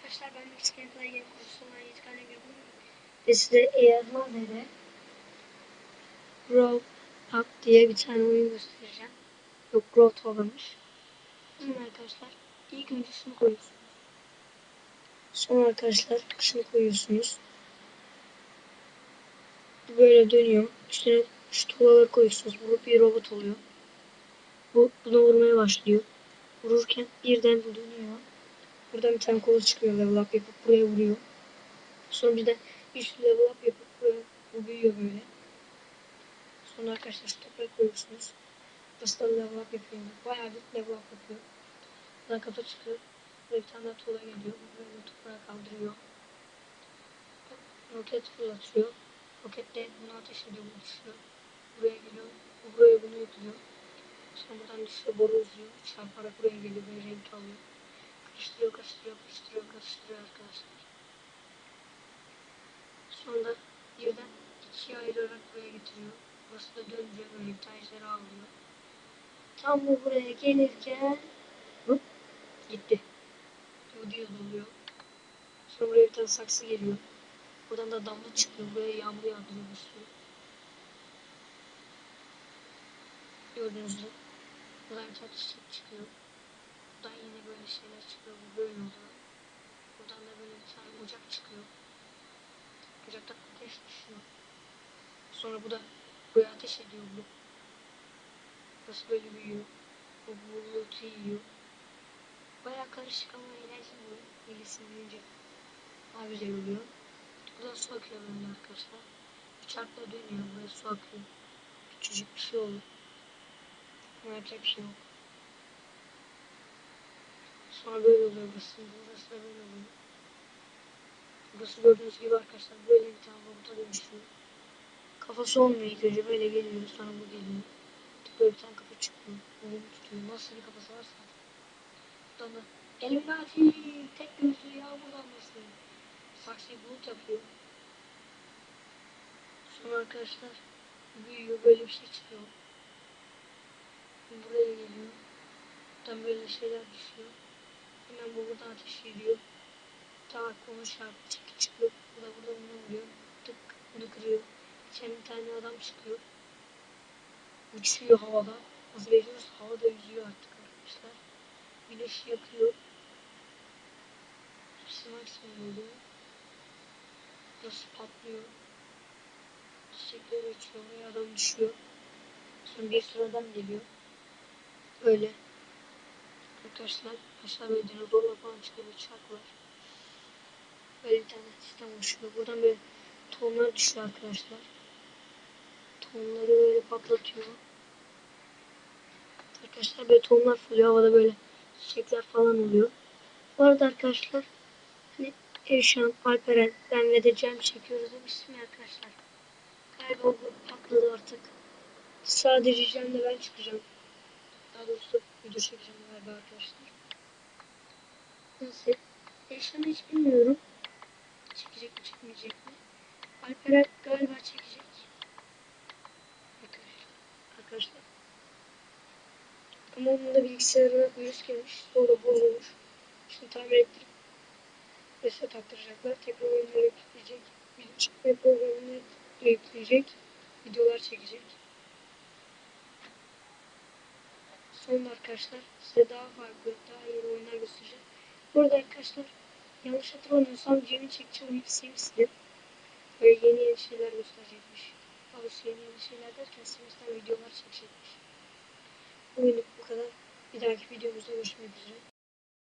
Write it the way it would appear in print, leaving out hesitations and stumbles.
arkadaşlar, ben Mix Gameplay Game kurucusu olan Yiğit Kalem yapıyorum. Ve size EYHZ'de Grow Up diye bir tane oyun göstereceğim. Yok, Grow Tower'mış. Şimdi arkadaşlar, ilk önce şunu koyuyorsunuz. Sonra arkadaşlar şunu koyuyorsunuz. Bu böyle dönüyor. Üstüne şu tuğlaları koyuyorsunuz. Bu bir robot oluyor. Buna vurmaya başlıyor. Vururken birden bu dönüyor. Buradan bir tane kolu çıkıyor, level up yapıp buraya vuruyor. Sonra bir de üst level up yapıp böyle, bu büyüyor böyle. Sonra arkadaşlar şu toprağı koyuyorsunuz. Burası da level up yapıyor. Bayağı bir level up yapıyor. Buradan kafa çıkıyor. Buraya bir tane daha tuğla geliyor. Böyle toprağı kaldırıyor. Roket fırlatıyor. Roketle bunu ateş ediyor, bu düşüyor. Buraya geliyor. Bu buraya bunu yüklüyor. Sonra buradan düşüyor, boru uzuyor. Çarparak buraya geliyor ve renk alıyor. Karıştırıyor, karıştırıyor, karıştırıyor, karıştırıyor arkadaşlar. Sonra birden ikiye ayırarak buraya getiriyor. Burası da dönünce böyle bir tane ejderha alıyor. Tam bu buraya gelirken hop, gitti. Bu diye doluyor. Sonra buraya bir tane saksı geliyor. Buradan da damla çıkıyor. Buraya yağmur yağdırıyor bir sürü. Gördüğünüz gibi. Buradan bir tane çiçek çıkıyor. Buradan yine böyle şeyler çıkıyor. Bu böyle oluyor. Buradan da böyle bir tane ocak çıkıyor. Ocaktan ateş düşüyor. Sonra bu da buraya ateş ediyor bu. Burası böyle büyüyor. Bu bulutu yiyor. Bayağı karışık ama eğlenceli oluyor. Bilgisini büyüyünce daha güzel oluyor. Buradan su akıyor böyle arkadaşlar. Bir çarkla dönüyor. Buraya su akıyor. Küçücük bir şey olur. Ama yapacak bir şey yok. Sonra böyle oluyor burası. Burası da böyle oluyor. Burası gördüğünüz gibi arkadaşlar böyle bir tane robota dönüşüyor. Kafası olmuyor ilk önce, böyle geliyor, sonra bu geliyor. Böyle bir tane kafa çıkıyor. Bunu tutuyor. Nasıl bir kafası varsa. Buradan da Illuminati tek gözlü yağmur damlası. Saksıyı bulut yapıyor. Sonra arkadaşlar büyüyor, böyle bir şey çıkıyor. Buraya geliyor. Buradan böyle şeyler düşüyor. Hemen bu buradan ateş ediyor. Tak onu çarpı çıkıyor. Bu da burada bunu vuruyor. Tık bunu kırıyor. İçen bir tane adam çıkıyor. Uçuyor havada. Nasıl veriyoruz? Havada yüzüyor artık arkadaşlar. Güneş yakıyor. Hepsi maksimum oluyor. Burası patlıyor. Çiçekler uçuyor. Oraya adam düşüyor. Sonra bir sürü adam geliyor. Böyle. Arkadaşlar aşağı böyle dinozorlar falan çıkıyor. Çarklar. Böyle bir tane sistem oluşuyor. Buradan böyle tohumlar düşüyor arkadaşlar. Tohumları böyle patlatıyor. Arkadaşlar böyle tohumlar fırlıyor. Havada böyle çiçekler falan oluyor. Bu arada arkadaşlar hani Erşan, Alperen, ben ve de Cem çekiyoruz demiştim ya arkadaşlar. Galiba o grup patladı artık. Sadece Cem'le ben çıkacağım. Daha doğrusu video çekeceğim galiba arkadaşlar. Nasıl? Erşan'ı hiç bilmiyorum. Çekecek mi çekmeyecek mi? Alperen galiba çekecek. Arkadaşlar. Ama onun da bilgisayarına virüs gelmiş. Sonra bozulmuş. Şimdi tamir ettirip reset taktıracaklar. Tekrar oyunları yükleyecek. Video çekme programını yükleyecek. Videolar çekecek. Sonra arkadaşlar size daha farklı, daha iyi oyunlar göstereceğim. Burada arkadaşlar yanlış hatırlamıyorsam Cem'in çekeceği oyun Sims'ti. Böyle yeni şeyler gösterecekmiş. Daha doğrusu yeni şeyler derken Sims'ten videolar çekecekmiş. Bugünlük bu kadar. Bir dahaki videomuzda görüşmek üzere.